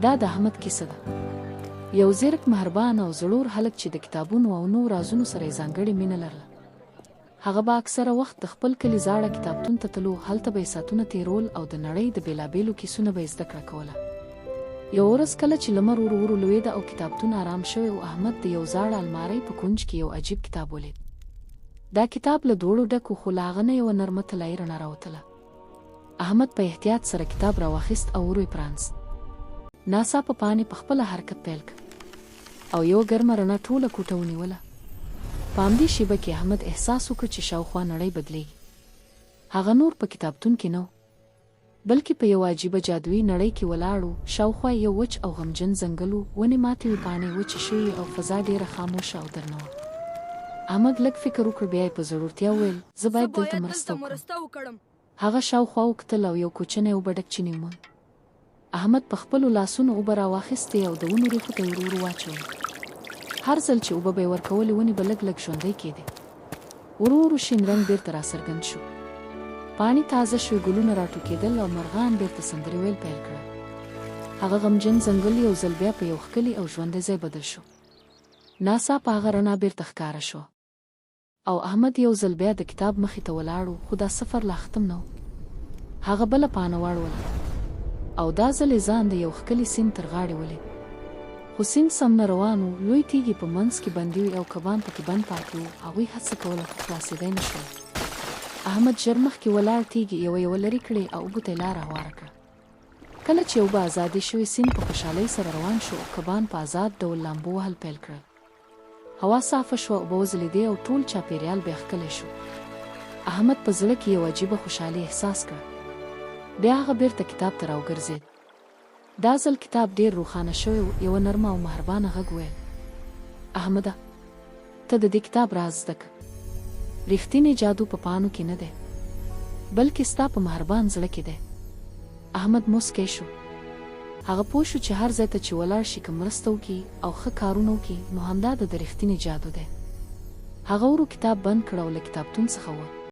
دا د احمد کیسه ده. یو زیرک مهربان او زړور هلک چې د کتابونو او نورو رازونو سره یې ځانګړې مینه لرله. هغه به اکثره وخت د خپل کلي زاړه کتابتون ته تلو، هلته به یې ساعتونه تېرول او د نړۍ د بېلابېلو کیسونه به یې زده کړه کوله. یو ورځ کله چې لمر ورو ورو لوېده او کتابتون آرام شوی و، احمد د یو زاړه المارۍ په کونج کې یو عجیب کتاب ولید. دا کتاب له دوړو ډک و، خو له هغه نه یوه نرمه طلایي رڼا راوتله. احمد په احتیاط سره کتاب راواخیست او ور یې پرانست. ناڅاپه پاڼې په خپله حرکت پیل کړ او یوه ګرمه رڼا ټوله کوټه ونیوله. په همدې شیبه کې احمد احساس وکړ چې شاوخوا نړۍ بدلیږي. هغه نور په کتابتون کې نه و، بلکې په یوه عجیبه جادویي نړۍ کې ولاړ و. شاوخوا یو وچ او غمجن ځنګل و، ونې ماتې وې، پاڼې وچې شوې او فضا ډېره خاموشه او درنه وه. احمد لږ فکر وکړ، بیا یې په زړورتیا وویل، زه باید دلته مرسته وکړم. هغه شاوخوا وکتل او یو کوچنی اوبه ډک چینی وموند. احمد په خپلو لاسونو اوبه راواخیستې او د ونو ریښو ته یې ورو ورو واچولې. هر ځل چې اوبه به یې ورکولې، ونې به لږ لږ ژوندۍ کېدې. ورو ورو شین رنګ بیرته راڅرګند شو، پاڼې تازه شوې، ګلونه راټوکېدل او مرغان بیرته سندرې ویل پیل کړل. هغه غمجن ځنګل یو ځل بیا په یو ښکلي او ژوندی ځای بدل شو. ناڅاپه هغه رڼا بیرته ښکاره شوه او احمد یو ځل بیا د کتاب مخې ته ولاړ و، خو دا سفر لا ختم نه و. هغه بله پاڼه واړوله او دا ځل یې ځان د یو ښکلي سیند تر غاړې ولید. خو سیند سم نه روان و، لوی تیږې په منځ کې بندې وې او کبان پکې بند پاتې وو. هغوی هڅه کوله خو خلاصېدی نه شول. احمد ژر مخکې ولاړ تیږې یوه لرې کړې او اوبو ته یې لاره هواره کړه. کله چې اوبه ازادې شوې، سیند په خوشحالۍ سره روان شو او کبان په آزاد ډول لامبو وهل پیل کړل. هوا صافه شوه، اوبه وځلېدې او ټول چاپېریال بیا ښکلی شو. احمد په زړه کې یو عجیبه خوشحالي احساس کړه. بیا هغه بیرته کتاب ته راوګرځېد. دا ځل کتاب ډېر روښانه شوی و. یوه نرمه او مهربانه غږ وویل، احمده، ته د دې کتاب راز زده کړه. رښتینی جادو په پاڼو کې نه دی، بلکې ستا په مهربان زړه کې دی. احمد موسکی شو. هغه پوه شو چې هر ځای ته چې ولاړ شي، که مرسته وکړي او ښه کارونه وکړي، نو همدا د رښتیني جادو دی. هغه ورو کتاب بند کړ او له کتابتون څخه ووت.